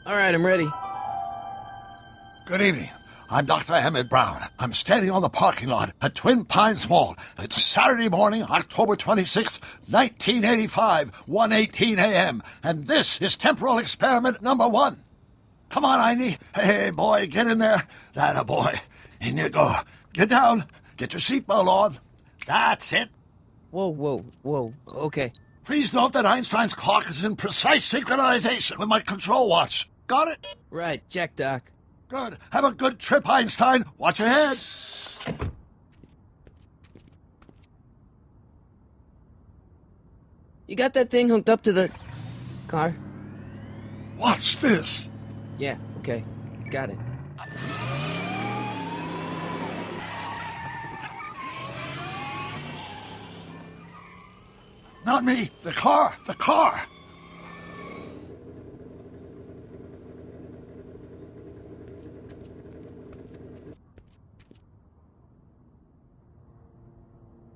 All right, I'm ready. Good evening. I'm Dr. Emmett Brown. I'm standing on the parking lot at Twin Pines Mall. It's Saturday morning, October 26, 1985, 1:18 a.m., and this is temporal experiment number 1. Come on, Einie. Hey, boy, get in there. That a boy. In you go. Get down. Get your seatbelt on. That's it. Whoa. Okay. Please note that Einstein's clock is in precise synchronization with my control watch. Got it? Right, check, Doc. Good. Have a good trip, Einstein. Watch your head. You got that thing hooked up to the car? Watch this. Yeah, okay. Got it. Not me. The car. The car.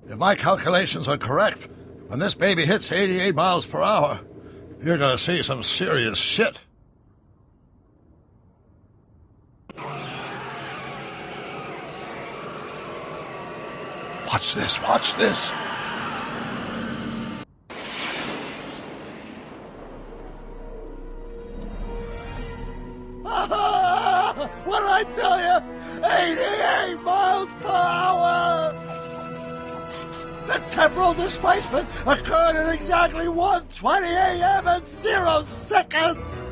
If my calculations are correct, when this baby hits 88 miles per hour, you're gonna see some serious shit. Watch this, watch this. What did I tell you? 88 miles per hour! The temporal displacement occurred at exactly 1:20 a.m. and 0 seconds!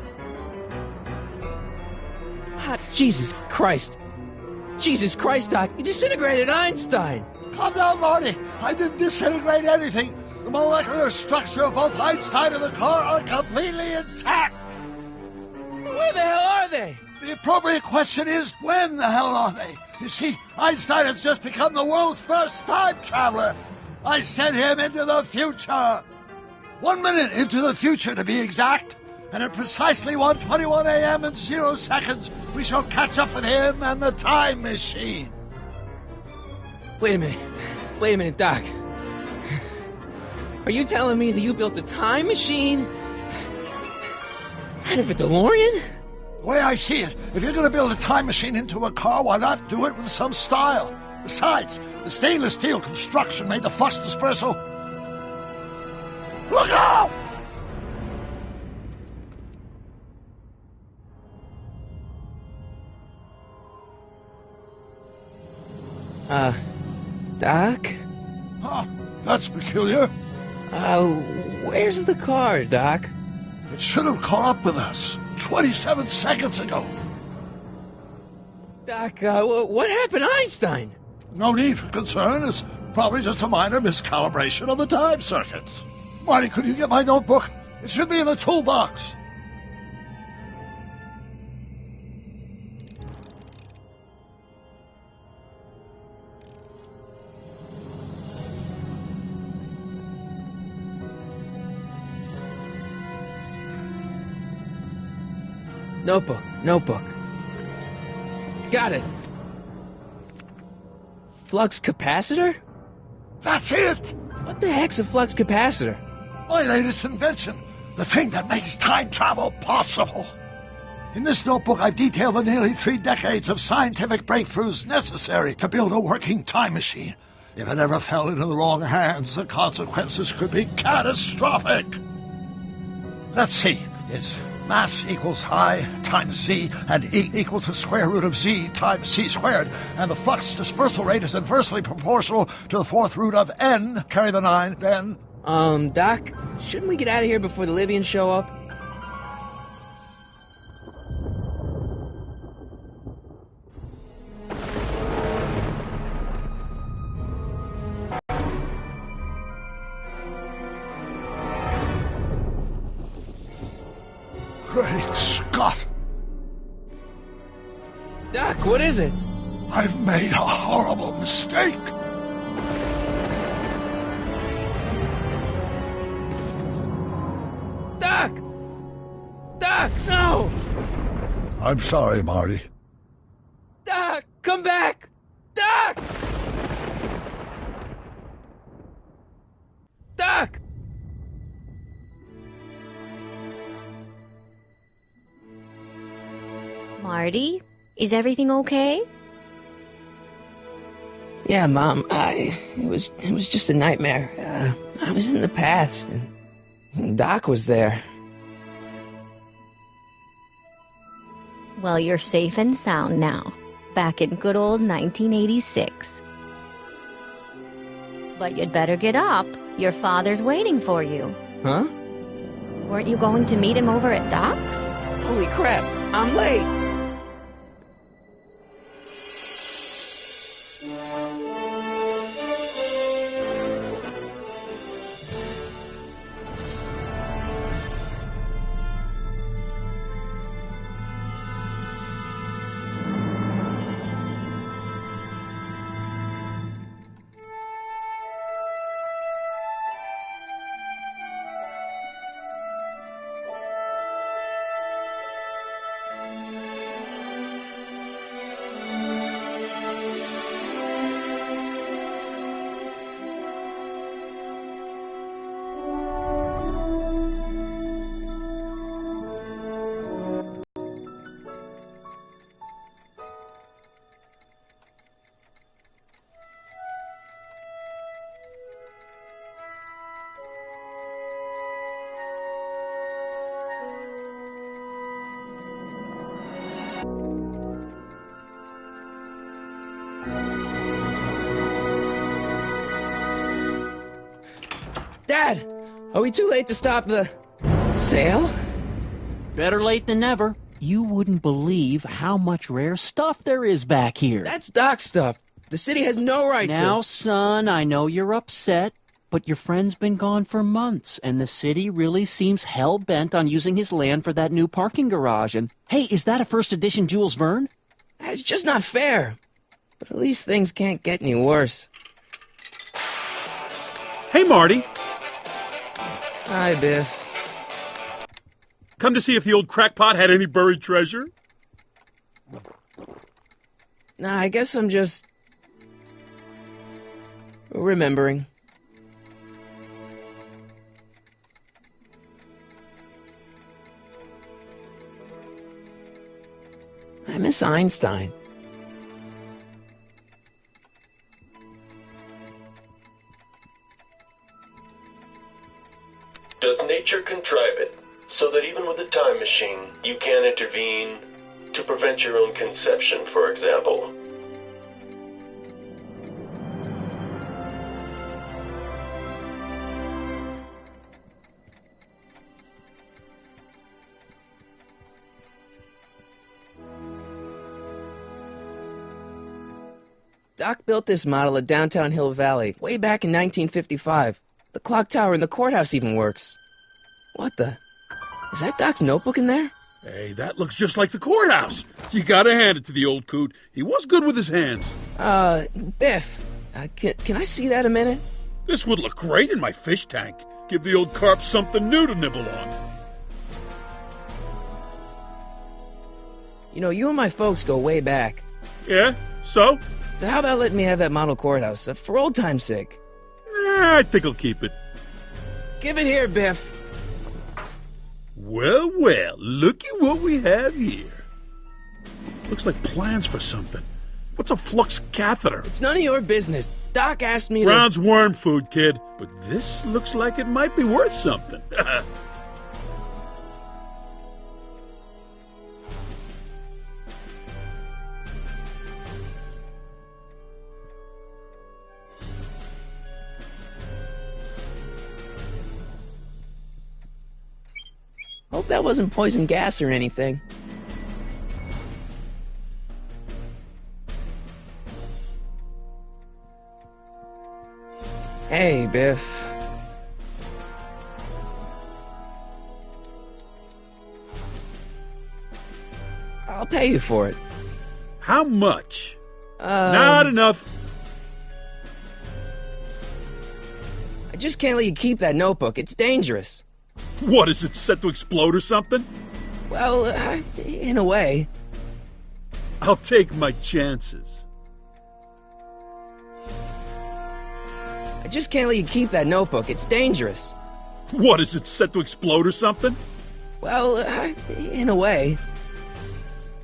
Ah, Jesus Christ. Jesus Christ, Doc. You disintegrated Einstein. Calm down, Marty. I didn't disintegrate anything. The molecular structure of both Einstein and the car are completely intact. Where the hell are they? The appropriate question is, when the hell are they? You see, Einstein has just become the world's first time traveler. I sent him into the future. 1 minute into the future, to be exact. And at precisely 1:21 a.m. and 0 seconds, we shall catch up with him and the time machine. Wait a minute, Doc. Are you telling me that you built a time machine out of a DeLorean? The way I see it, if you're going to build a time machine into a car, why not do it with some style? Besides, the stainless steel construction made the flux dispersal. Look out! Doc? Huh, that's peculiar. Where's the car, Doc? It should have caught up with us 27 seconds ago. Doc, what happened to Einstein? No need for concern. It's probably just a minor miscalibration of the time circuits. Marty, could you get my notebook? It should be in the toolbox. Notebook. Got it. Flux capacitor? That's it! What the heck's a flux capacitor? My latest invention. The thing that makes time travel possible. In this notebook, I've detailed the nearly 3 decades of scientific breakthroughs necessary to build a working time machine. If it ever fell into the wrong hands, the consequences could be catastrophic. Let's see. It's mass equals I times Z, and E equals the square root of Z times C squared, and the flux dispersal rate is inversely proportional to the 4th root of N, carry the 9, then... Doc, shouldn't we get out of here before the Libyans show up? Great Scott! Doc, what is it? I've made a horrible mistake! Doc! Doc, no! I'm sorry, Marty. Doc, come back! Doc! Doc! Marty, is everything okay? Yeah, Mom, it was just a nightmare. I was in the past, and Doc was there. Well, you're safe and sound now, back in good old 1986. But you'd better get up. Your father's waiting for you. Huh? Weren't you going to meet him over at Doc's? Holy crap, I'm late! Dad, are we too late to stop the sale? Better late than never. You wouldn't believe how much rare stuff there is back here. That's Doc's stuff. The city has no right to... Now, son, I know you're upset, but your friend's been gone for months, and the city really seems hell-bent on using his land for that new parking garage. And, hey, is that a first edition Jules Verne? It's just not fair. But at least things can't get any worse. Hey, Marty. Hi, Biff. Come to see if the old crackpot had any buried treasure? Nah, I guess I'm just... remembering. I miss Einstein. Does nature contrive it so that even with a time machine, you can intervene to prevent your own conception, for example? Doc built this model at downtown Hill Valley way back in 1955. The clock tower in the courthouse even works. What the? Is that Doc's notebook in there? Hey, that looks just like the courthouse. You gotta hand it to the old coot. He was good with his hands. Biff, can I see that a minute? This would look great in my fish tank. Give the old carp something new to nibble on. You know, you and my folks go way back. Yeah? So? So how about letting me have that model courthouse, for old time's sake? I think I'll keep it. Give it here, Biff. Well, well, looky what we have here. Looks like plans for something. What's a flux catheter? It's none of your business. Doc asked me Brown's worm food, kid. But this looks like it might be worth something. Hope that wasn't poison gas or anything. Hey, Biff. I'll pay you for it. How much? Not enough. I just can't let you keep that notebook. It's dangerous. What, is it set to explode or something? Well, in a way. I'll take my chances. I just can't let you keep that notebook. It's dangerous. What, is it set to explode or something? Well, in a way.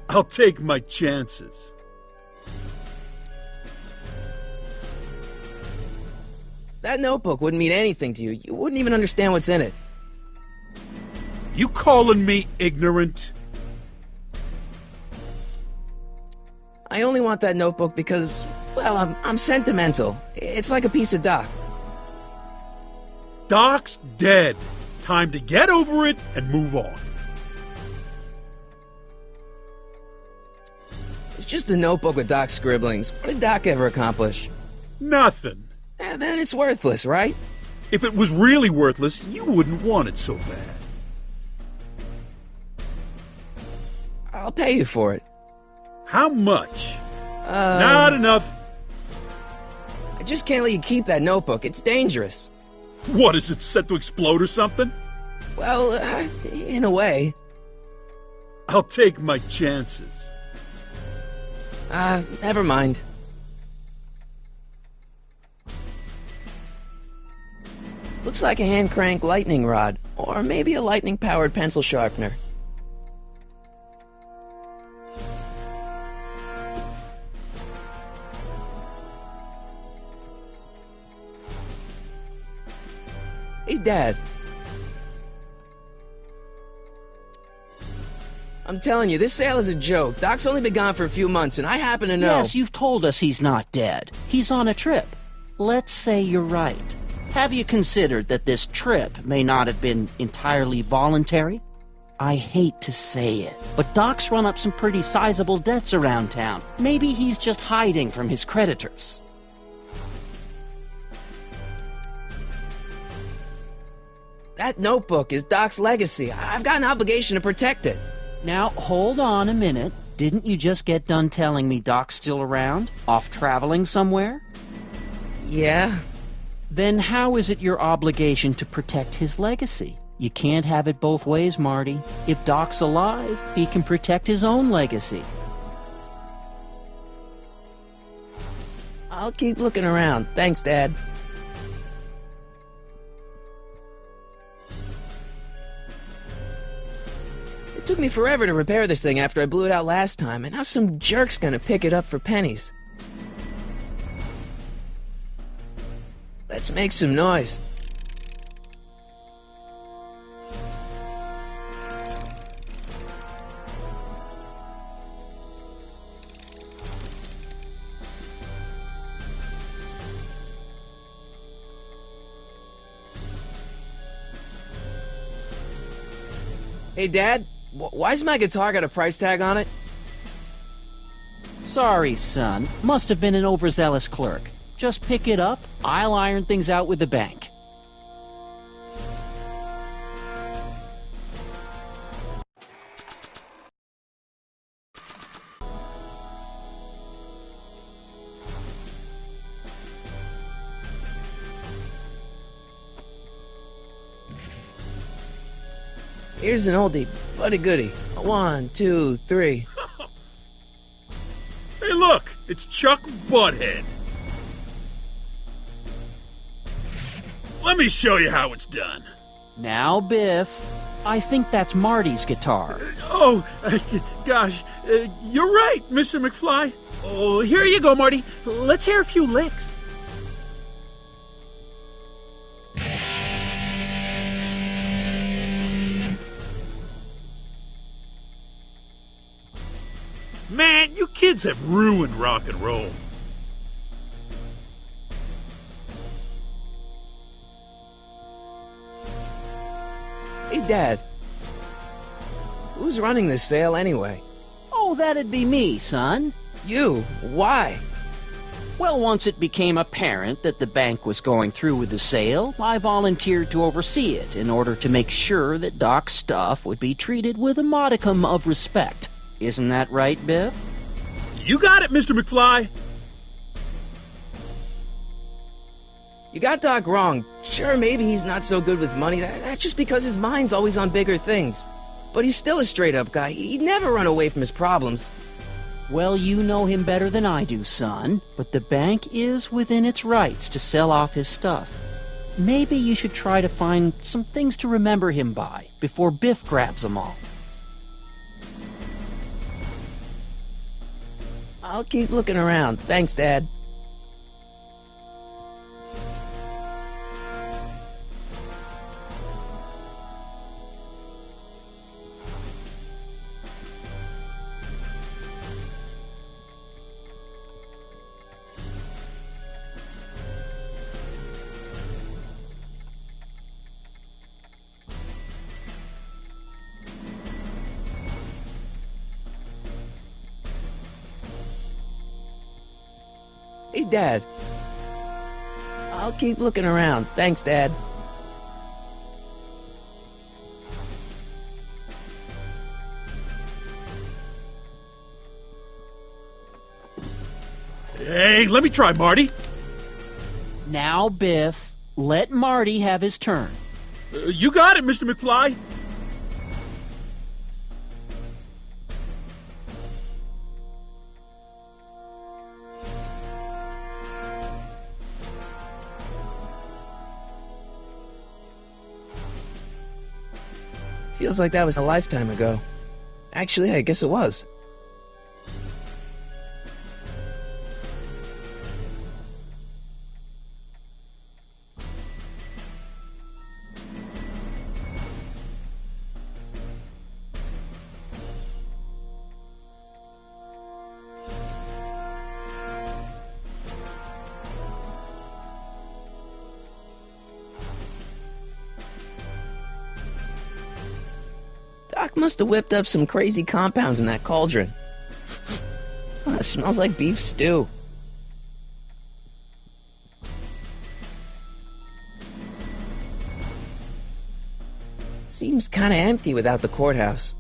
I'll take my chances. That notebook wouldn't mean anything to you. You wouldn't even understand what's in it. You calling me ignorant? I only want that notebook because, well, I'm sentimental. It's like a piece of Doc. Doc's dead. Time to get over it and move on. It's just a notebook with Doc's scribblings. What did Doc ever accomplish? Nothing. Then it's worthless, right? If it was really worthless, you wouldn't want it so bad. I'll pay you for it. How much? Not enough. I just can't let you keep that notebook. It's dangerous. What, is it set to explode or something? Well, in a way. I'll take my chances. Never mind. Looks like a hand-crank lightning rod, or maybe a lightning-powered pencil sharpener. Hey, Dad. I'm telling you, this sale is a joke. Doc's only been gone for a few months, and I happen to know... Yes, you've told us he's not dead. He's on a trip. Let's say you're right. Have you considered that this trip may not have been entirely voluntary? I hate to say it, but Doc's run up some pretty sizable debts around town. Maybe he's just hiding from his creditors. That notebook is Doc's legacy. I've got an obligation to protect it. Now, hold on a minute. Didn't you just get done telling me Doc's still around? Off traveling somewhere? Yeah? Then how is it your obligation to protect his legacy? You can't have it both ways, Marty. If Doc's alive, he can protect his own legacy. I'll keep looking around. Thanks, Dad. It took me forever to repair this thing after I blew it out last time, and now some jerk's gonna pick it up for pennies. Let's make some noise. Hey, Dad, why's my guitar got a price tag on it? Sorry, son. Must have been an overzealous clerk. Just pick it up. I'll iron things out with the bank. Here's an oldie, but a goodie. 1, 2, 3. Hey, look! It's Chuck Butthead. Let me show you how it's done. Now, Biff, I think that's Marty's guitar. Oh, gosh, you're right, Mr. McFly. Oh, here you go, Marty. Let's hear a few licks. Man, you kids have ruined rock and roll. Hey, Dad. Who's running this sale anyway? Oh, that'd be me, son. You? Why? Well, once it became apparent that the bank was going through with the sale, I volunteered to oversee it in order to make sure that Doc's stuff would be treated with a modicum of respect. Isn't that right, Biff? You got it, Mr. McFly. You got Doc wrong. Sure, maybe he's not so good with money. That's just because his mind's always on bigger things. But he's still a straight-up guy. He'd never run away from his problems. Well, you know him better than I do, son. But the bank is within its rights to sell off his stuff. Maybe you should try to find some things to remember him by before Biff grabs them all. I'll keep looking around. Thanks, Dad. Hey, Dad. I'll keep looking around. Thanks, Dad. Hey, let me try, Marty. Now, Biff, let Marty have his turn. You got it, Mr. McFly. Feels like that was a lifetime ago. Actually, I guess it was. Doc must have whipped up some crazy compounds in that cauldron. It smells like beef stew. Seems kind of empty without the courthouse.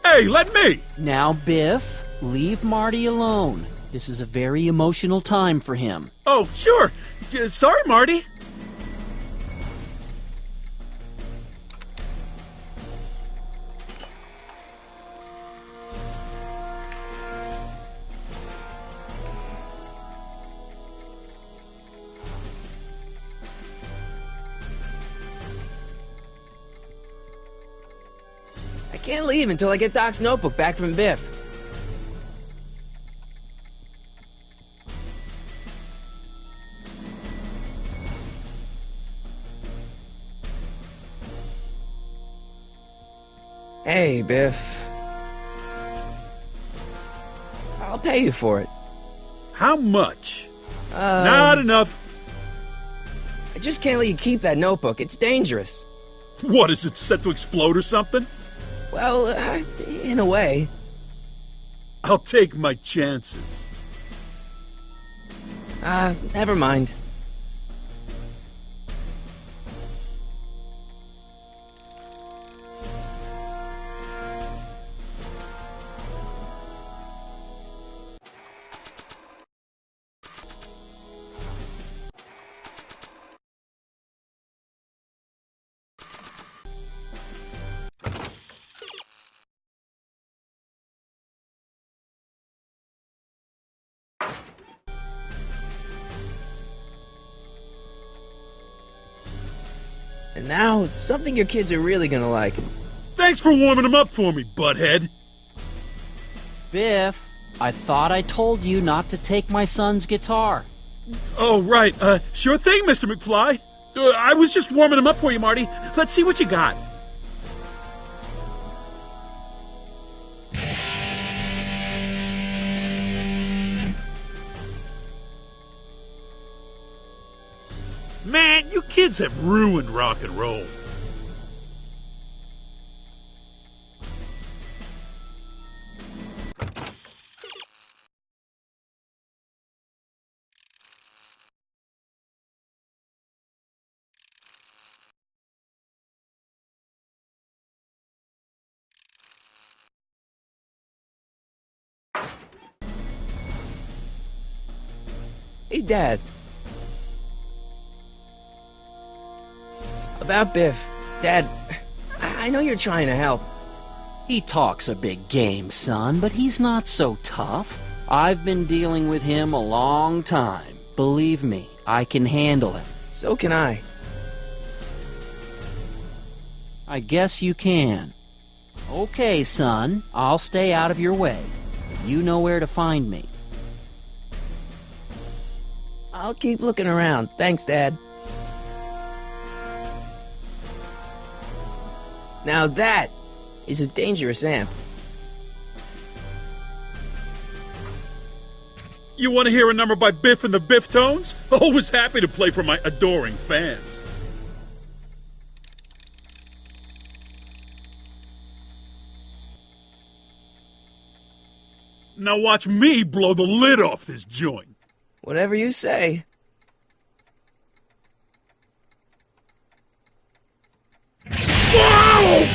Hey, let me! Now, Biff, leave Marty alone. This is a very emotional time for him. Oh, sure. Sorry, Marty. I can't leave until I get Doc's notebook back from Biff. Hey, Biff. I'll pay you for it. How much? Not enough. I just can't let you keep that notebook. It's dangerous. What, is it set to explode or something? Well, in a way. I'll take my chances. Never mind. And now, something your kids are really gonna like. Thanks for warming them up for me, butthead. Biff, I thought I told you not to take my son's guitar. Oh, right. Sure thing, Mr. McFly. I was just warming them up for you, Marty. Let's see what you got. Man, you kids have ruined rock and roll. Hey, Dad. About Biff. Dad, I know you're trying to help. He talks a big game, son, but he's not so tough. I've been dealing with him a long time. Believe me, I can handle him. So can I. I guess you can. Okay, son, I'll stay out of your way. You know where to find me. I'll keep looking around. Thanks, Dad. Now that is a dangerous amp. You want to hear a number by Biff and the Biff-Tones? Always happy to play for my adoring fans. Now watch me blow the lid off this joint. Whatever you say. Whoa!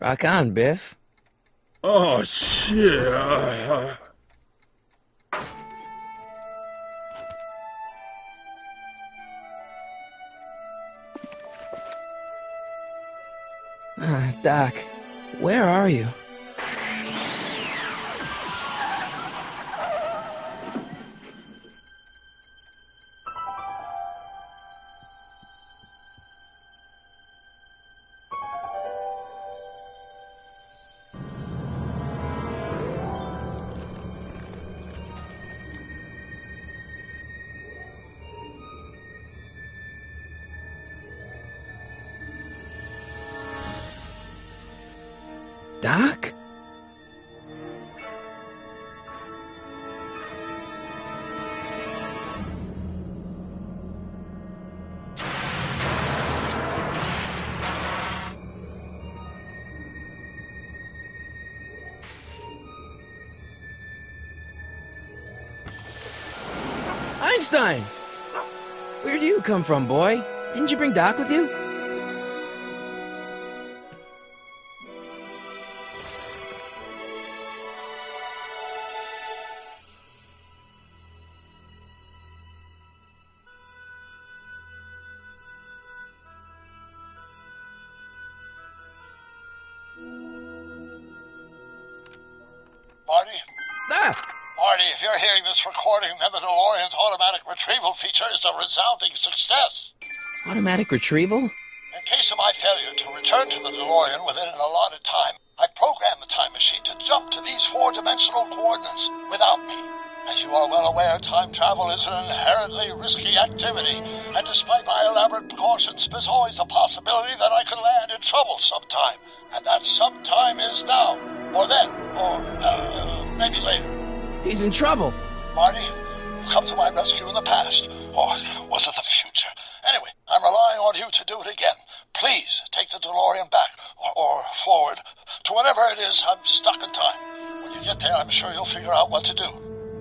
Rock on, Biff. Oh, shit. Doc, where are you? Doc? Einstein! Where do you come from, boy? Didn't you bring Doc with you? Marty? Ah! Marty, if you're hearing this recording, then the DeLorean's automatic retrieval feature is a resounding success. Automatic retrieval? In case of my failure to return to the DeLorean within an allotted time, I programmed the time machine to jump to these four-dimensional coordinates without me. As you are well aware, time travel is an inherently risky activity, and despite my elaborate precautions, there's always a possibility that I could land in trouble sometime, and that sometime is now, or then, or maybe later. He's in trouble. Marty, you come to my rescue in the past, or was it the future? Anyway, I'm relying on you to do it again. Please take the DeLorean back, or forward, to whenever it is I'm stuck in time. When you get there, I'm sure you'll figure out what to do.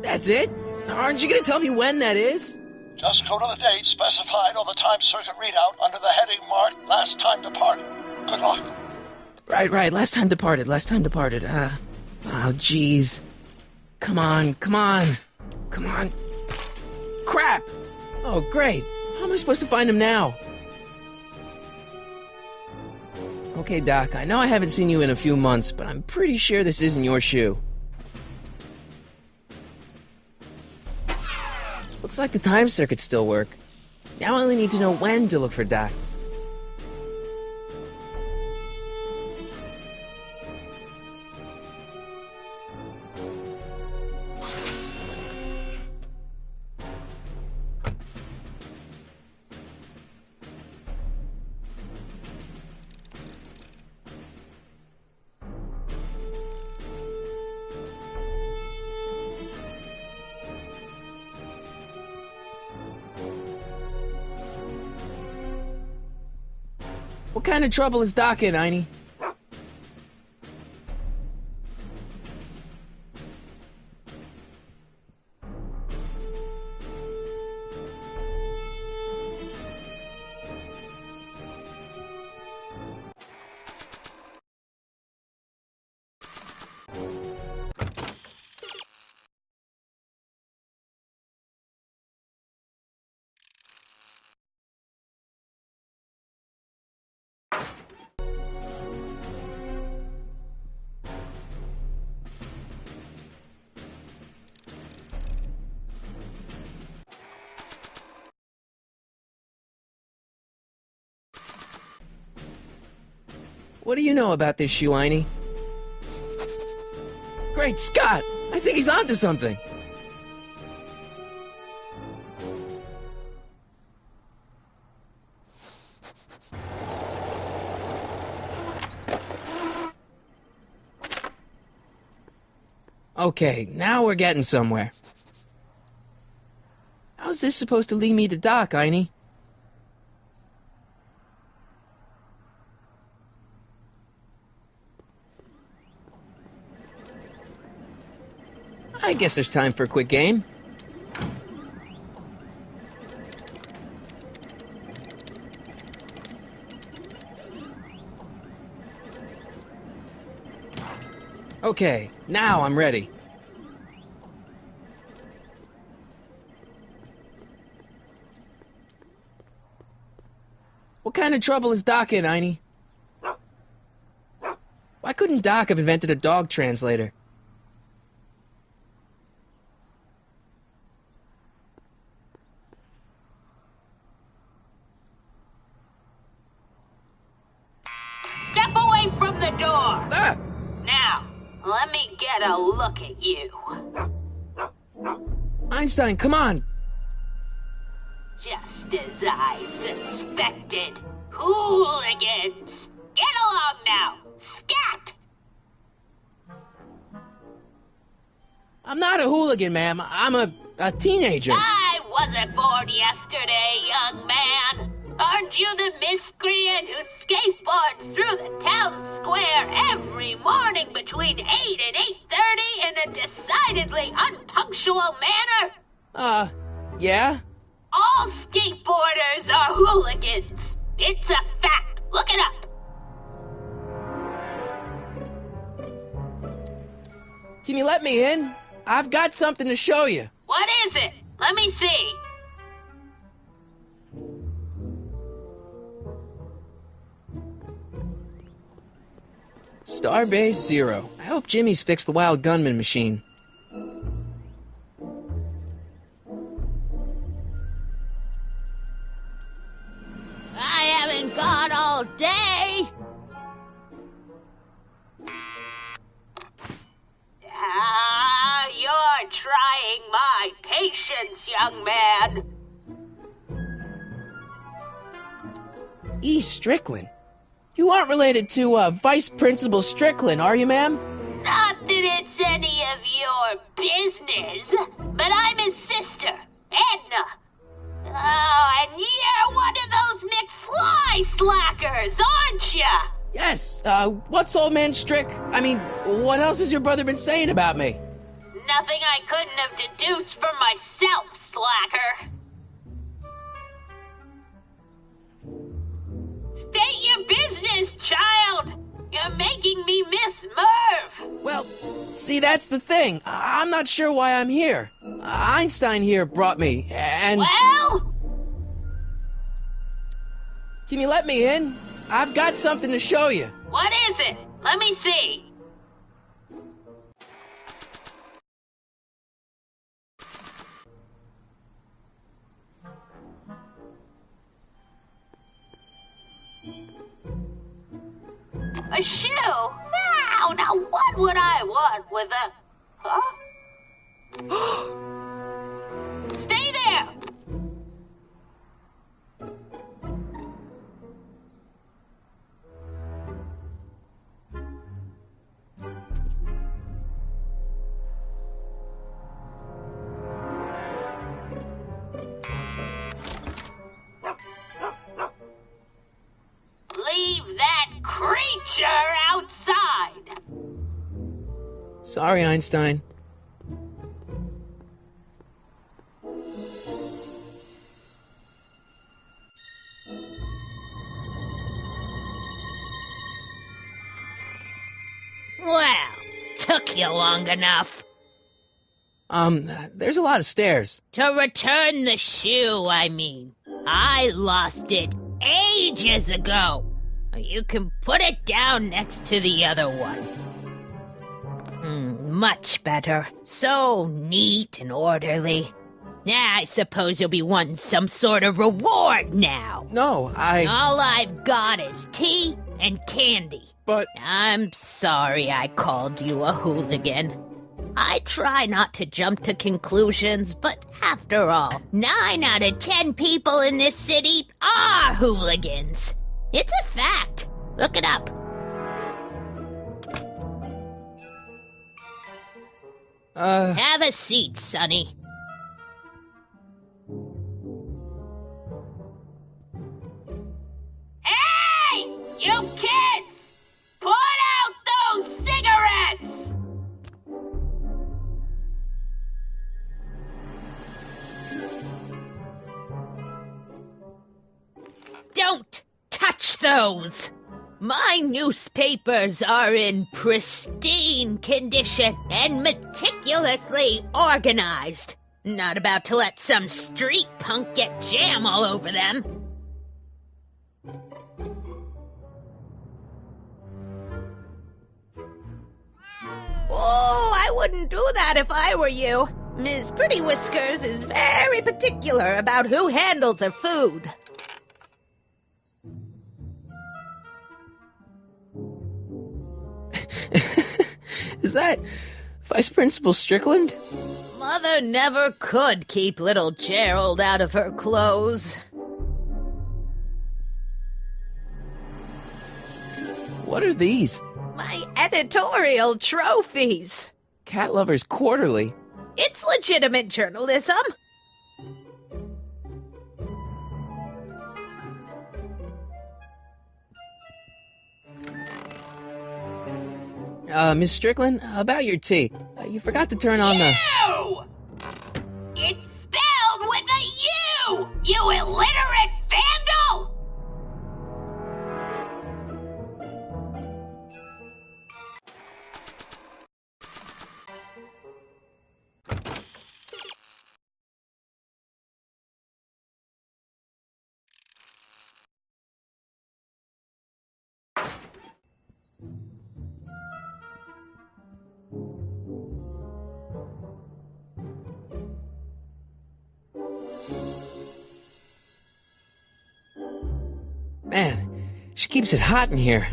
That's it? Aren't you gonna tell me when that is? Just go to the date specified on the time circuit readout under the heading marked Last Time Departed. Good luck. Right. Last time departed. Oh, jeez. Come on. Crap! Oh, great. How am I supposed to find him now? Okay, Doc, I know I haven't seen you in a few months, but I'm pretty sure this isn't your shoe. Looks like the time circuits still work. Now I only need to know when to look for Doc. What kind of trouble is Doc in, Einie? What do you know about this shoe, Einie? Great Scott! I think he's onto something. Okay, now we're getting somewhere. How's this supposed to lead me to Doc, Einie? I guess there's time for a quick game. Okay, now I'm ready. What kind of trouble is Doc in, Einie? Why couldn't Doc have invented a dog translator? Step away from the door! Ah! Now, let me get a look at you. Einstein, come on! Just as I suspected. Hooligans! Get along now! Scat! I'm not a hooligan, ma'am. I'm a teenager. I wasn't born yesterday, young man. Aren't you the miscreant who skateboards through the town square every morning between 8 and 8:30 in a decidedly unpunctual manner? Yeah? All skateboarders are hooligans. It's a fact. Look it up. Can you let me in? I've got something to show you. What is it? Let me see. Starbase Zero. I hope Jimmy's fixed the Wild Gunman machine. I haven't got all day. You're trying my patience, young man. E. Strickland. You aren't related to, Vice Principal Strickland, are you, ma'am? Not that it's any of your business, but I'm his sister, Edna. Oh, and you're one of those McFly slackers, aren't ya? Yes, what's old man Strick? I mean, what else has your brother been saying about me? Nothing I couldn't have deduced for myself, slacker. State your business, child! You're making me miss Merv! Well, see, that's the thing. I'm not sure why I'm here. Einstein here brought me, and... Well? Can you let me in? I've got something to show you. What is it? Let me see. A shoe? Now what would I want with a... Huh? Stay there! Leave that creature outside! Sorry, Einstein. Well, took you long enough. There's a lot of stairs. To return the shoe, I mean. I lost it ages ago. You can put it down next to the other one. Much better. So neat and orderly. I suppose you'll be wanting some sort of reward now. No, All I've got is tea and candy. but... I'm sorry I called you a hooligan. I try not to jump to conclusions, but after all, 9 out of 10 people in this city are hooligans. It's a fact. Look it up. Have a seat, Sonny. Hey! You kids! Put out those cigarettes! Don't touch those! My newspapers are in pristine condition and meticulously organized. Not about to let some street punk get jam all over them. Oh, I wouldn't do that if I were you. Ms. Pretty Whiskers is very particular about who handles her food. Is that Vice Principal Strickland? Mother never could keep little Gerald out of her clothes. What are these? My editorial trophies. Cat Lovers Quarterly. It's legitimate journalism. Miss Strickland, about your tea. You forgot to turn on the... You! It's spelled with a U! You illiterate vandal! Man, she keeps it hot in here.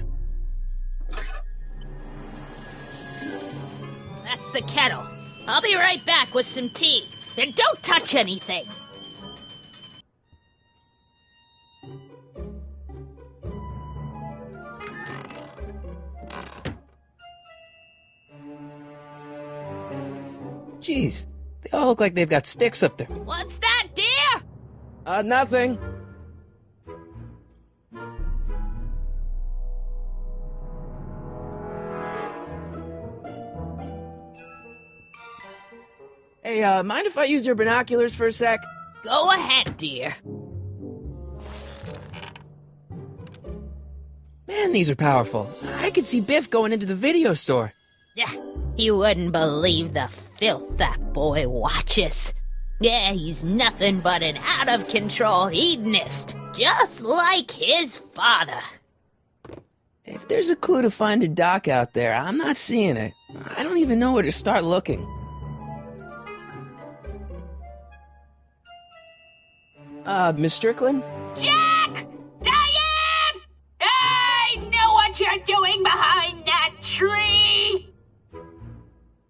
That's the kettle. I'll be right back with some tea. And don't touch anything. Jeez, they all look like they've got sticks up there. What's that, dear? Nothing. Hey, mind if I use your binoculars for a sec? Go ahead, dear. Man, these are powerful. I could see Biff going into the video store. Yeah, you wouldn't believe the filth that boy watches. Yeah, he's nothing but an out-of-control hedonist, just like his father. If there's a clue to finding Doc out there, I'm not seeing it. I don't even know where to start looking. Miss Strickland? Jack! Diane! I know what you're doing behind that tree!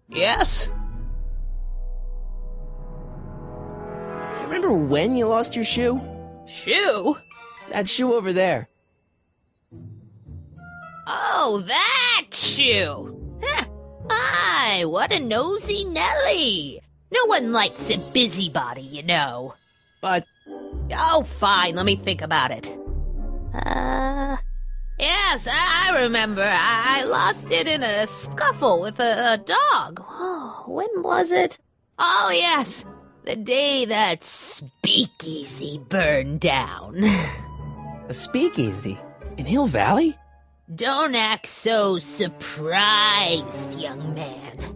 Yes? Do you remember when you lost your shoe? Shoe? That shoe over there. Oh, that shoe! Huh. Aye, what a nosy Nelly! No one likes a busybody, you know. But... Oh, fine, let me think about it. Yes, I remember. I lost it in a scuffle with a dog. Oh, when was it? Oh, yes, the day that speakeasy burned down. A speakeasy? In Hill Valley? Don't act so surprised, young man.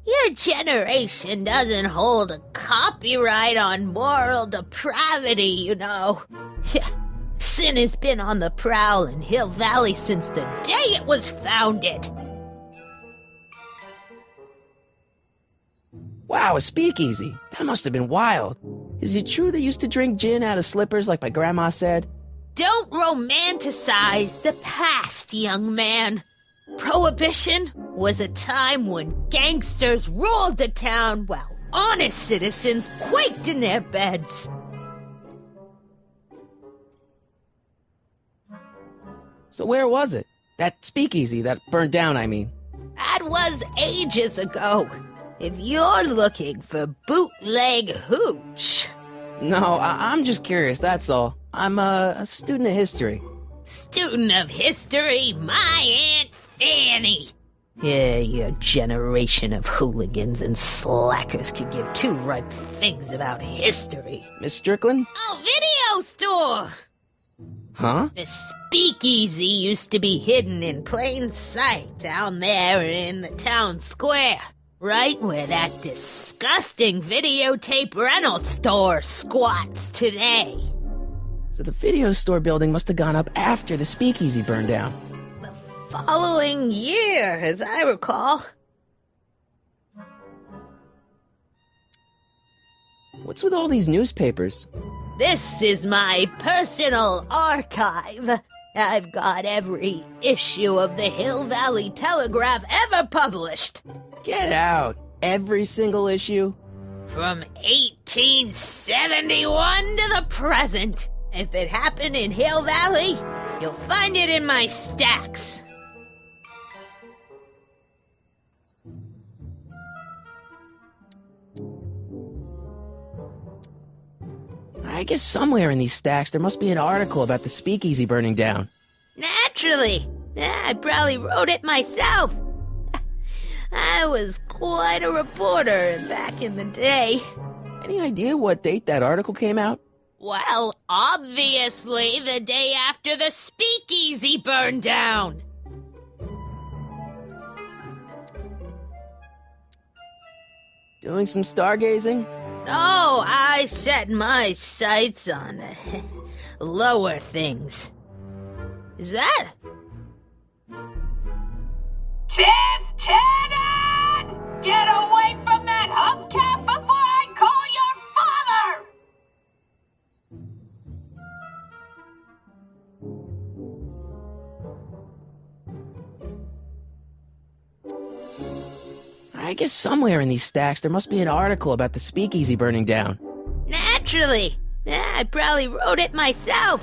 Your generation doesn't hold a copyright on moral depravity, you know. Sin has been on the prowl in Hill Valley since the day it was founded. Wow, a speakeasy. That must have been wild. Is it true they used to drink gin out of slippers like my grandma said? Don't romanticize the past, young man. Prohibition was a time when gangsters ruled the town while honest citizens quaked in their beds. So where was it? That speakeasy that burned down, I mean. That was ages ago. If you're looking for bootleg hooch. No, I'm just curious, that's all. I'm a student of history. Student of history, my Aunt Fanny. Yeah, your generation of hooligans and slackers could give two ripe figs about history. Miss Strickland? Oh, video store! Huh? The speakeasy used to be hidden in plain sight down there in the town square. Right where that disgusting videotape rental store squats today. So the video store building must have gone up after the speakeasy burned down. The following year, as I recall. What's with all these newspapers? This is my personal archive. I've got every issue of the Hill Valley Telegraph ever published. Get out! Every single issue? From 1871 to the present. If it happened in Hill Valley, you'll find it in my stacks. I guess somewhere in these stacks there must be an article about the speakeasy burning down. Naturally. I probably wrote it myself. I was quite a reporter back in the day. Any idea what date that article came out? Well, obviously the day after the speakeasy burned down. Doing some stargazing? No, I set my sights on lower things. Is that? Tiff Tannen! Get away from that hubcap before I call your father! I guess somewhere in these stacks there must be an article about the speakeasy burning down. Naturally. I probably wrote it myself.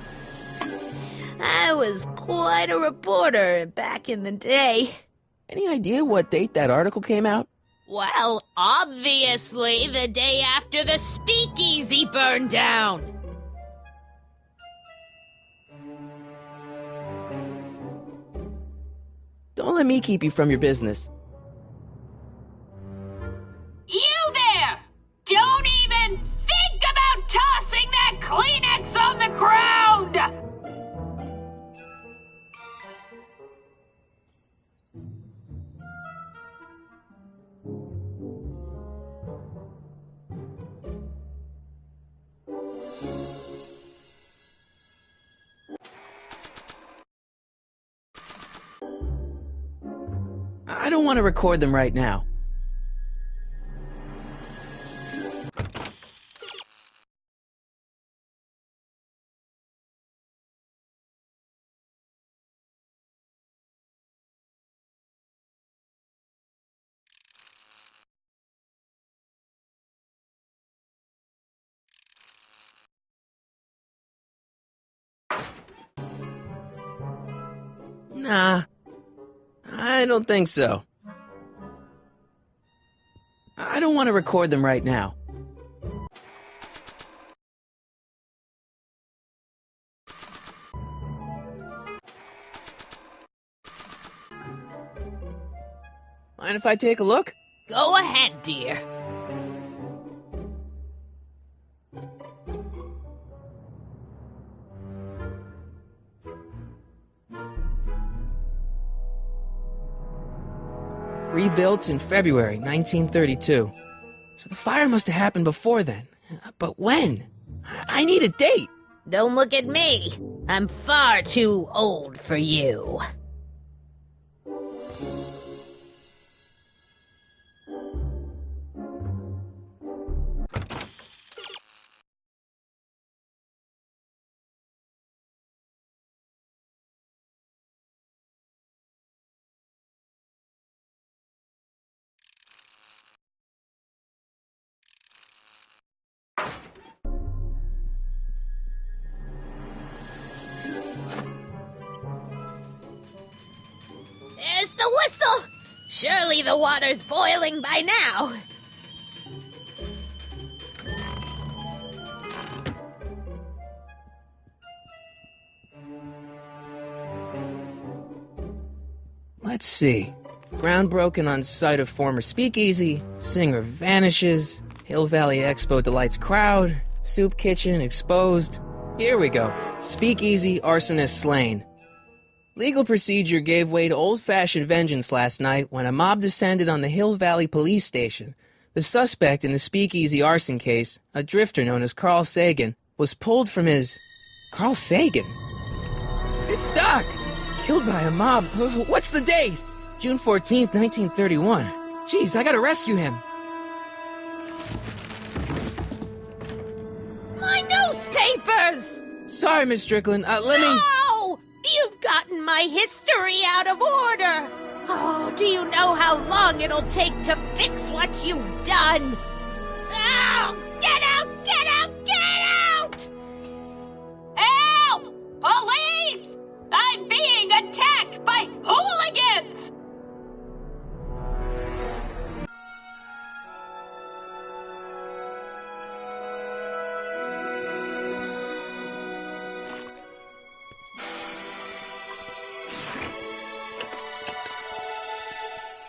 I was quite a reporter back in the day. Any idea what date that article came out? Well, obviously the day after the speakeasy burned down. Don't let me keep you from your business. You there! Don't even think about tossing that Kleenex on the ground! I don't want to record them right now. Nah, I don't think so. I don't want to record them right now. Mind if I take a look? Go ahead, dear. Rebuilt in February 1932. So the fire must have happened before then. But when? I need a date. Don't look at me. I'm far too old for you. Surely the water's boiling by now. Let's see. Ground broken on site of former speakeasy, singer vanishes, Hill Valley Expo delights crowd, soup kitchen exposed. Here we go. Speakeasy arsonist slain. Legal procedure gave way to old-fashioned vengeance last night when a mob descended on the Hill Valley police station. The suspect in the speakeasy arson case, a drifter known as Carl Sagan, was pulled from his... Carl Sagan? It's Doc! Killed by a mob. What's the date? June 14th, 1931. Jeez, I gotta rescue him. My newspapers! Sorry, Miss Strickland. Let me... No! You've gotten my history out of order! Oh, do you know how long it'll take to fix what you've done? Oh, get out! Get out! Get out! Help! Police! I'm being attacked by hooligans!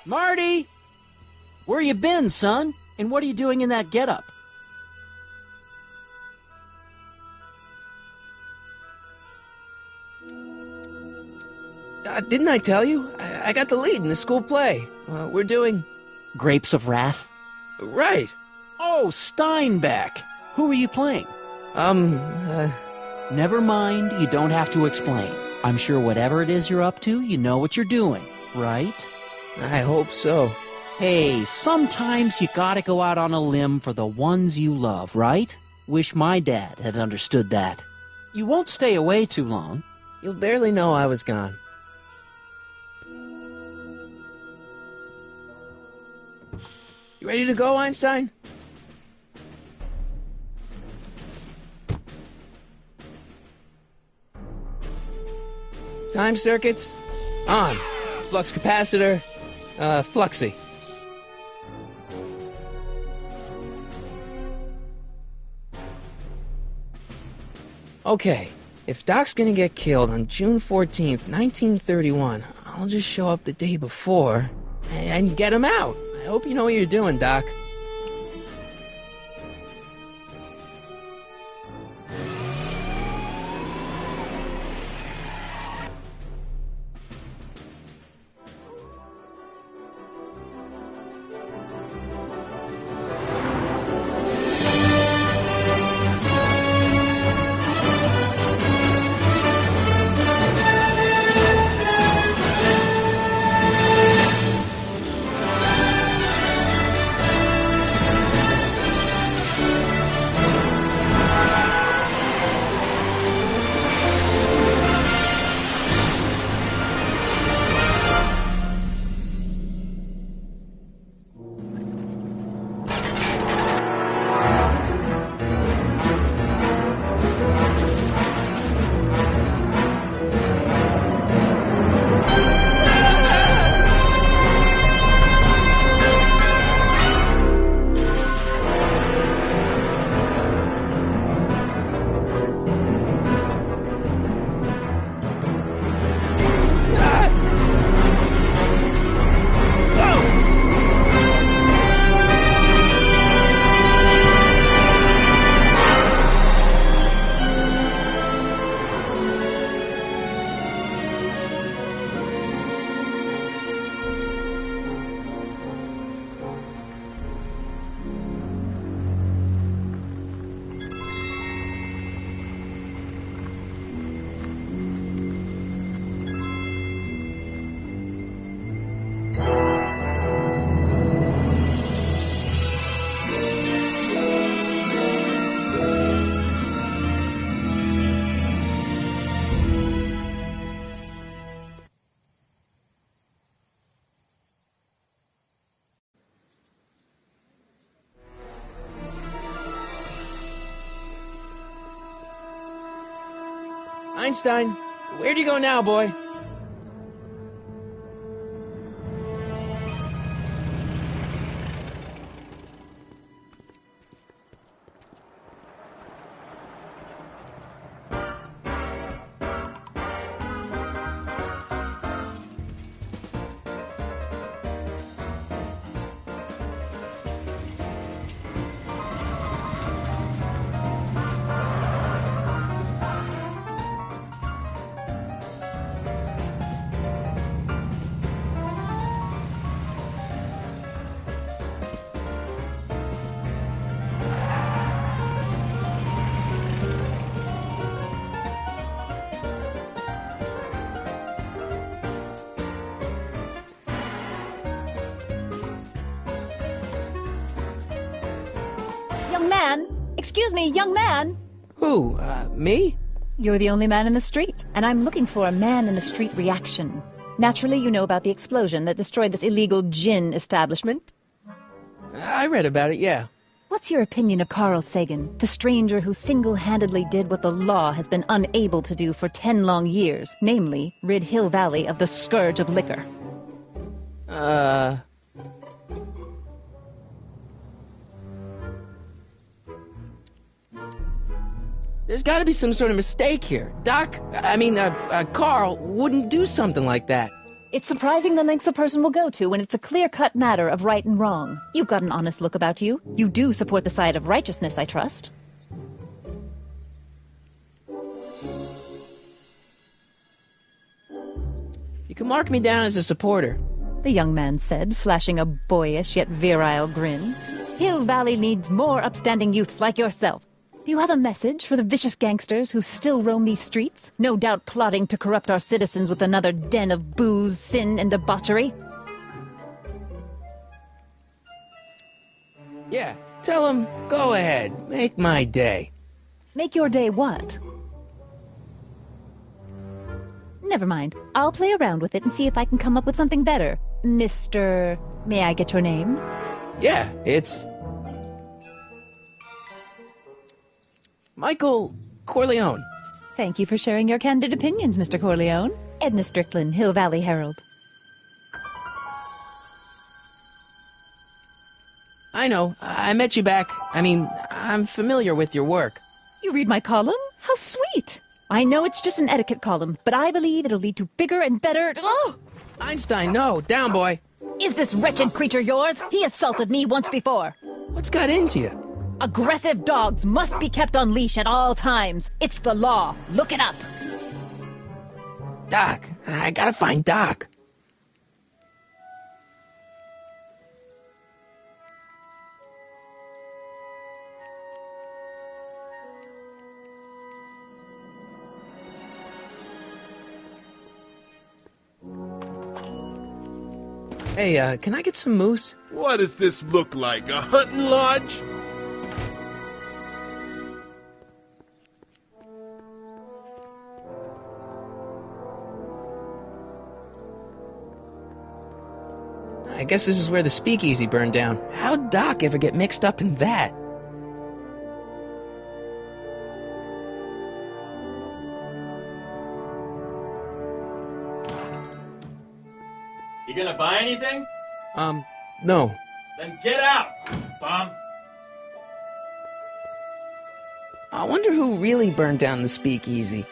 Marty! Where you been, son? And what are you doing in that getup? Didn't I tell you? I got the lead in the school play. We're doing... Grapes of Wrath? Right. Oh, Steinbeck! Who are you playing? Never mind, you don't have to explain. I'm sure whatever it is you're up to, you know what you're doing, right? I hope so. Hey, sometimes you gotta go out on a limb for the ones you love, right? Wish my dad had understood that. You won't stay away too long. You'll barely know I was gone. You ready to go, Einstein? Time circuits on. Flux capacitor, fluxy. Okay, if Doc's gonna get killed on June 14th, 1931, I'll just show up the day before and get him out. I hope you know what you're doing, Doc. Einstein, where'd you go now, boy? Young man! Excuse me, young man! Who, me? You're the only man in the street, and I'm looking for a man-in-the-street reaction. Naturally, you know about the explosion that destroyed this illegal gin establishment. I read about it, yeah. What's your opinion of Carl Sagan, the stranger who single-handedly did what the law has been unable to do for 10 long years, namely, rid Hill Valley of the scourge of liquor? There's gotta be some sort of mistake here. Carl wouldn't do something like that. It's surprising the lengths a person will go to when it's a clear-cut matter of right and wrong. You've got an honest look about you. You do support the side of righteousness, I trust. You can mark me down as a supporter. The young man said, flashing a boyish yet virile grin. Hill Valley needs more upstanding youths like yourself. Do you have a message for the vicious gangsters who still roam these streets, no doubt plotting to corrupt our citizens with another den of booze, sin, and debauchery? Yeah, tell him, go ahead, make my day. Make your day what? Never mind. I'll play around with it and see if I can come up with something better. Mr. May I get your name? Yeah, it's... Michael Corleone. Thank you for sharing your candid opinions, Mr. Corleone. Edna Strickland, Hill Valley Herald. I know. I met you back. I'm familiar with your work. You read my column? How sweet! I know it's just an etiquette column, but I believe it'll lead to bigger and better... Oh! Einstein, no. Down, boy. Is this wretched creature yours? He assaulted me once before. What's got into you? Aggressive dogs must be kept on leash at all times. It's the law. Look it up. Doc. I gotta find Doc. Hey, can I get some moose? What does this look like, a hunting lodge? I guess this is where the speakeasy burned down. How'd Doc ever get mixed up in that? You gonna buy anything? No. Then get out, bum! I wonder who really burned down the speakeasy.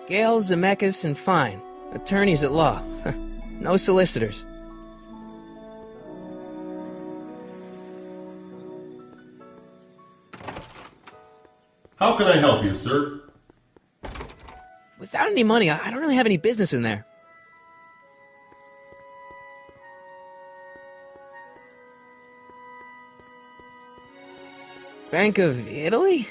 Gale, Zemeckis, and Fine. Attorneys at law. No solicitors. How can I help you, sir? Without any money, I don't really have any business in there. Bank of Italy?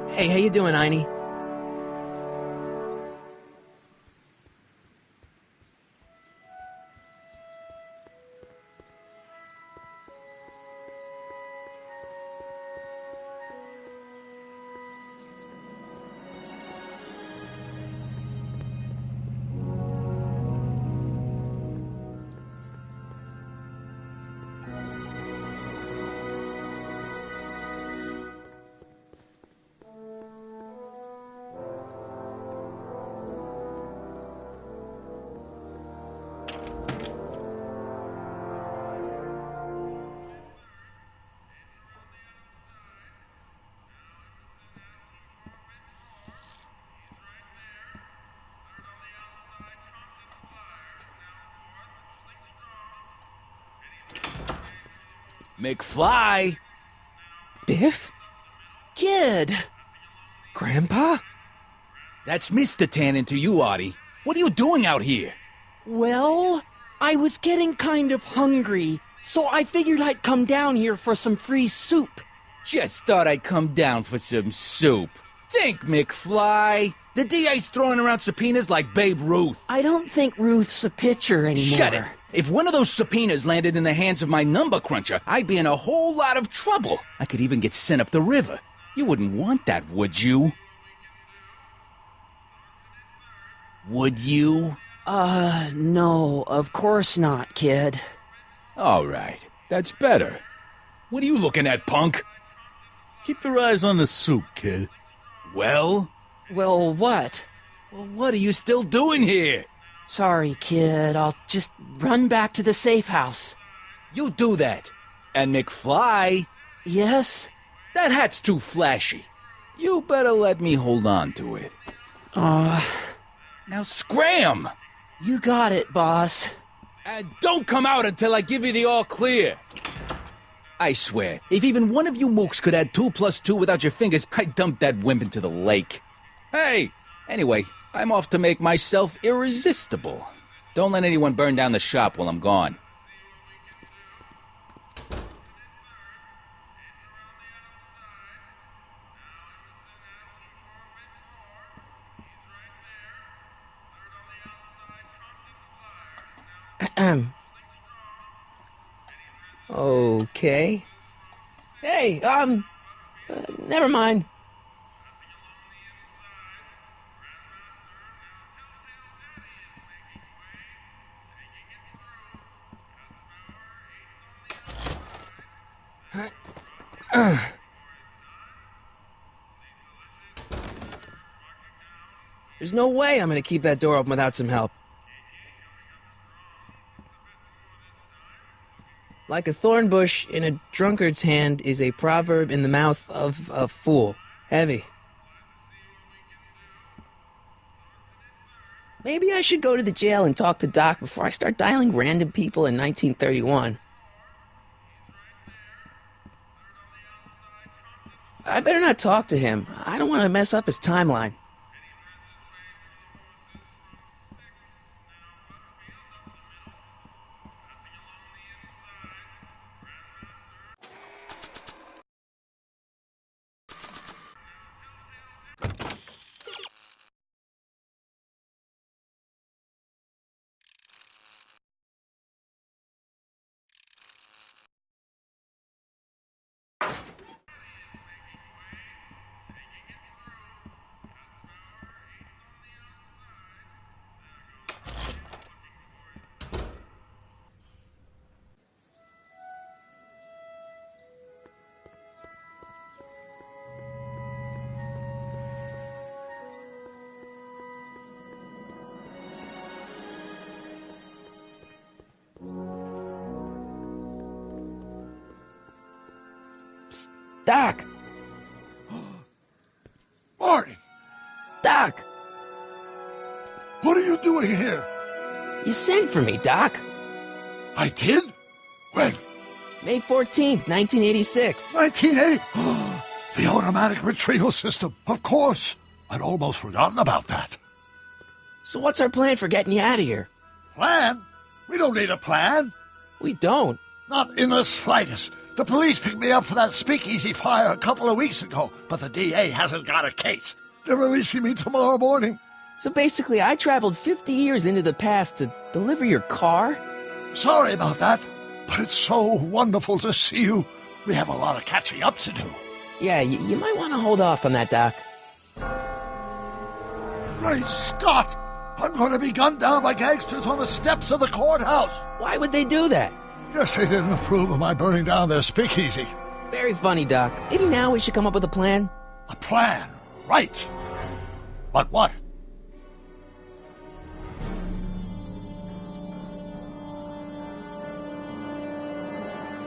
Hey, how you doing, Einie? McFly! Biff? Kid! Grandpa? That's Mr. Tannen to you, Artie. What are you doing out here? Well, I was getting kind of hungry, so I figured I'd come down here for some free soup. Just thought I'd come down for some soup. Think, McFly. The DA's throwing around subpoenas like Babe Ruth. I don't think Ruth's a pitcher anymore. Shut it. If one of those subpoenas landed in the hands of my number cruncher, I'd be in a whole lot of trouble. I could even get sent up the river. You wouldn't want that, would you? Would you? No, of course not, kid. All right, that's better. What are you looking at, punk? Keep your eyes on the soup, kid. Well? Well, what? Well, what are you still doing here? Sorry, kid. I'll just run back to the safe house. You do that. And McFly? Yes? That hat's too flashy. You better let me hold on to it. Now scram! You got it, boss. And don't come out until I give you the all clear. I swear, if even one of you mooks could add 2 + 2 without your fingers, I'd dump that wimp into the lake. Hey! Anyway, I'm off to make myself irresistible. Don't let anyone burn down the shop while I'm gone. Okay. Hey, never mind. There's no way I'm gonna keep that door open without some help. Like a thorn bush in a drunkard's hand is a proverb in the mouth of a fool. Heavy. Maybe I should go to the jail and talk to Doc before I start dialing random people in 1931. I better not talk to him. I don't want to mess up his timeline. Doc! Marty! Doc! What are you doing here? You sent for me, Doc. I did? When? May 14th, 1986. 1980? The automatic retrieval system, of course. I'd almost forgotten about that. So what's our plan for getting you out of here? Plan? We don't need a plan. We don't. Not in the slightest. The police picked me up for that speakeasy fire a couple of weeks ago, but the DA hasn't got a case. They're releasing me tomorrow morning. So basically, I traveled 50 years into the past to deliver your car? Sorry about that, but it's so wonderful to see you. We have a lot of catching up to do. Yeah, you might want to hold off on that, Doc. Great Scott! I'm going to be gunned down by gangsters on the steps of the courthouse. Why would they do that? Guess they didn't approve of my burning down their speakeasy. Very funny, Doc. Maybe now we should come up with a plan? A plan, right. But what?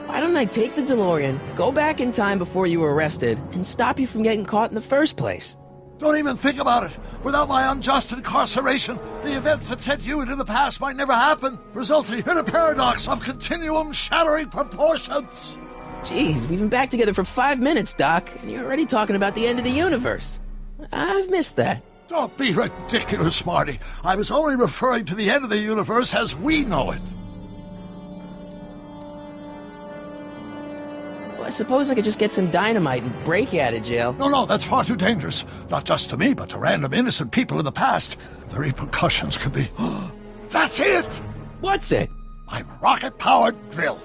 Why don't I take the DeLorean, go back in time before you were arrested, and stop you from getting caught in the first place? Don't even think about it. Without my unjust incarceration, the events that sent you into the past might never happen, resulting in a paradox of continuum shattering proportions. Jeez, we've been back together for 5 minutes, Doc, and you're already talking about the end of the universe. I've missed that. Don't be ridiculous, Marty. I was only referring to the end of the universe as we know it. Well, I suppose I could just get some dynamite and break you out of jail. No, that's far too dangerous. Not just to me, but to random innocent people in the past. The repercussions could be... That's it! What's it? My rocket-powered drill.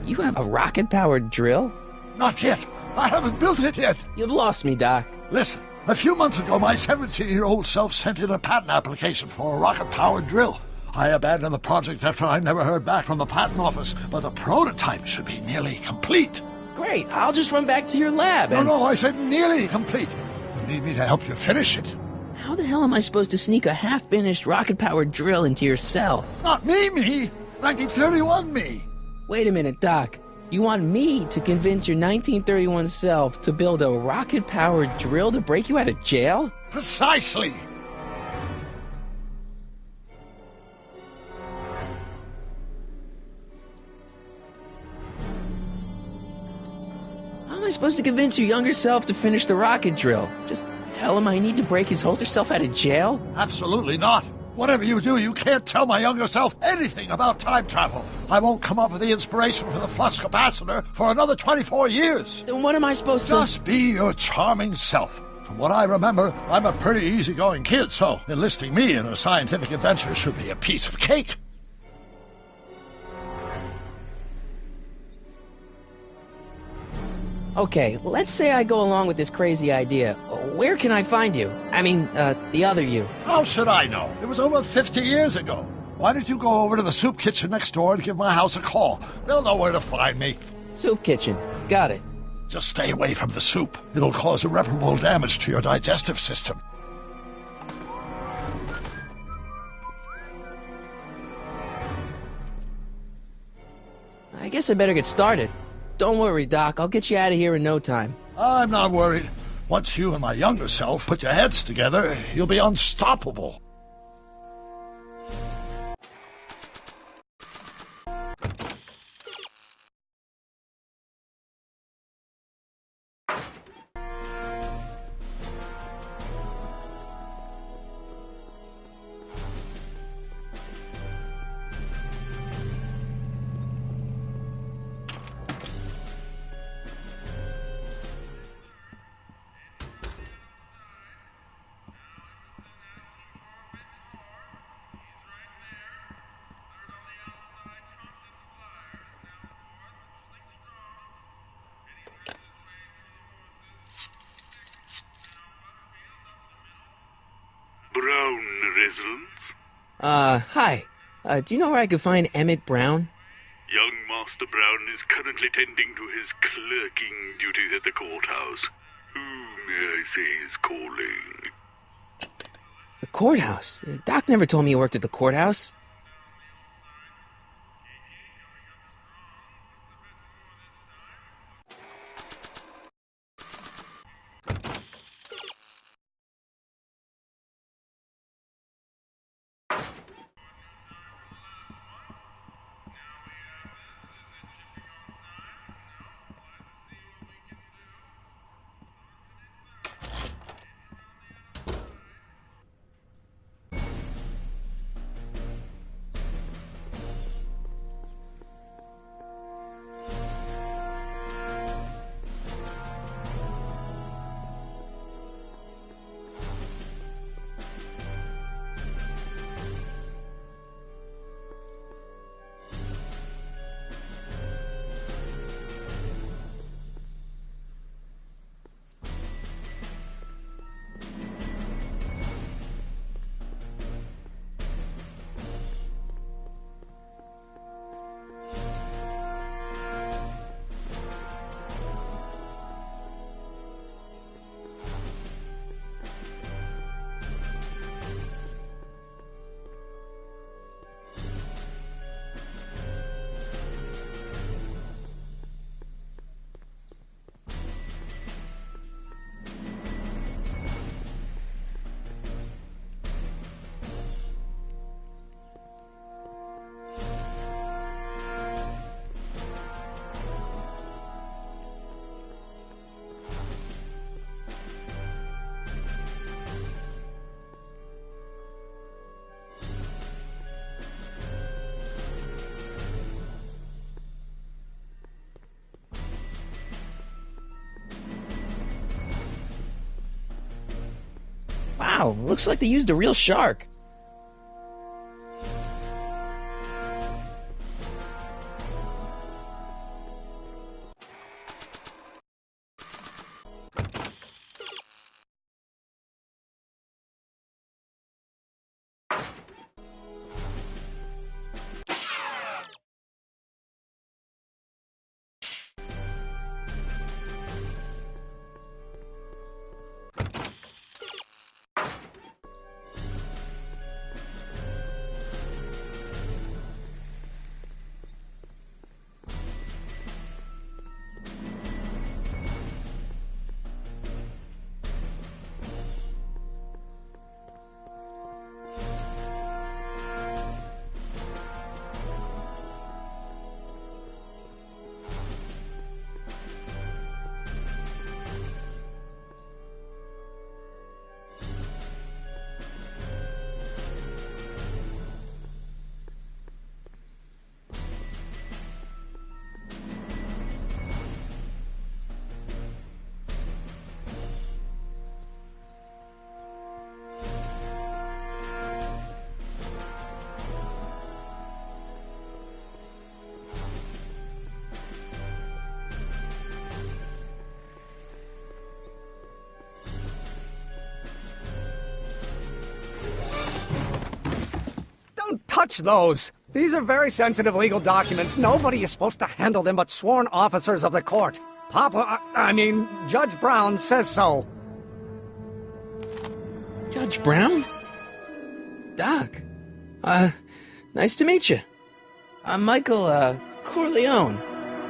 You have a rocket-powered drill? Not yet. I haven't built it yet. You've lost me, Doc. Listen, a few months ago, my 17-year-old self sent in a patent application for a rocket-powered drill. I abandoned the project after I never heard back from the patent office, but the prototype should be nearly complete. Great, I'll just run back to your lab and... No, I said nearly complete. You need me to help you finish it. How the hell am I supposed to sneak a half-finished rocket-powered drill into your cell? Not me! 1931 me! Wait a minute, Doc. You want me to convince your 1931 self to build a rocket-powered drill to break you out of jail? Precisely! How am I supposed to convince your younger self to finish the rocket drill? Just tell him I need to break his older self out of jail? Absolutely not. Whatever you do, you can't tell my younger self anything about time travel. I won't come up with the inspiration for the flux capacitor for another 24 years. Then what am I supposed to... Just be your charming self. From what I remember, I'm a pretty easygoing kid, so enlisting me in a scientific adventure should be a piece of cake. Okay, let's say I go along with this crazy idea. Where can I find you? I mean, the other you. How should I know? It was over 50 years ago. Why don't you go over to the soup kitchen next door and give my house a call? They'll know where to find me. Soup kitchen. Got it. Just stay away from the soup. It'll cause irreparable damage to your digestive system. I guess I better get started. Don't worry, Doc. I'll get you out of here in no time. I'm not worried. Once you and my younger self put your heads together, you'll be unstoppable. Brown residence? Hi. Do you know where I could find Emmett Brown? Young Master Brown is currently tending to his clerking duties at the courthouse. Who, may I say, is calling? The courthouse? Doc never told me he worked at the courthouse. Wow, looks like they used a real shark. Touch those! These are very sensitive legal documents. Nobody is supposed to handle them but sworn officers of the court. Judge Brown says so. Judge Brown? Doc. Nice to meet you. I'm Michael, Corleone.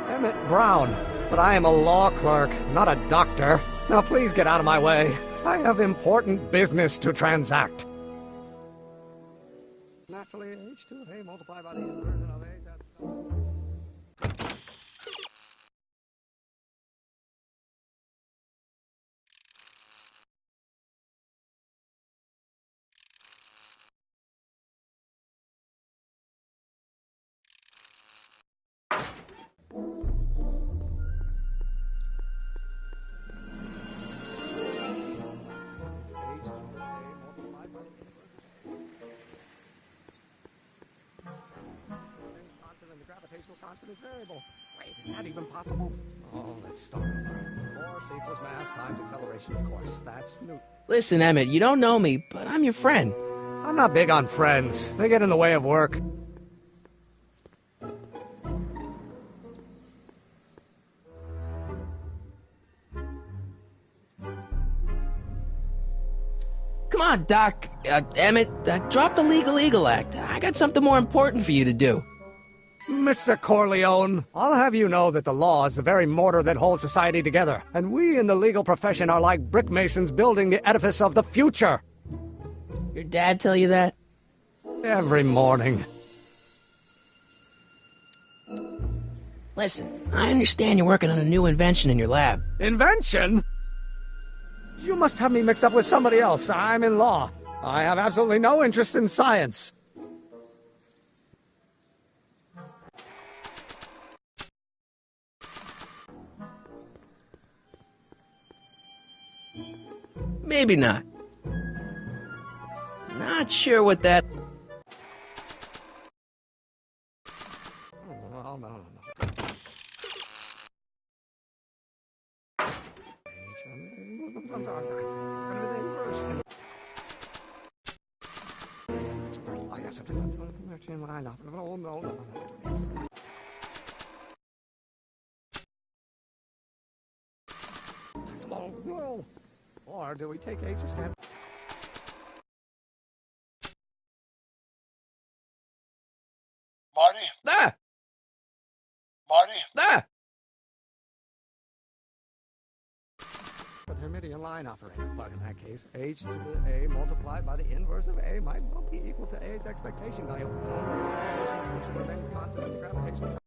Emmett Brown. But I am a law clerk, not a doctor. Now please get out of my way. I have important business to transact. Naturally, h2 of A multiplied by the inversion of A. Constant variable. Wait, is that even possible? Oh, let's start over. Force equals mass times acceleration, of course. That's new. Listen, Emmett, you don't know me, but I'm your friend. I'm not big on friends. They get in the way of work. Come on, Doc. Emmett, drop the Legal Eagle Act. I got something more important for you to do. Mr. Corleone, I'll have you know that the law is the very mortar that holds society together, and we in the legal profession are like brick masons building the edifice of the future. Your dad tell you that? Every morning. Listen, I understand you're working on a new invention in your lab. Invention? You must have me mixed up with somebody else. I'm in law. I have absolutely no interest in science. Maybe not. Not sure what that... Oh, no. No. Or do we take H to stand? Marty? Ah! Marty? Ah! The Hermitian line operator. But in that case, H to the A multiplied by the inverse of A might well be equal to A's expectation value. Remains constant in the gravitational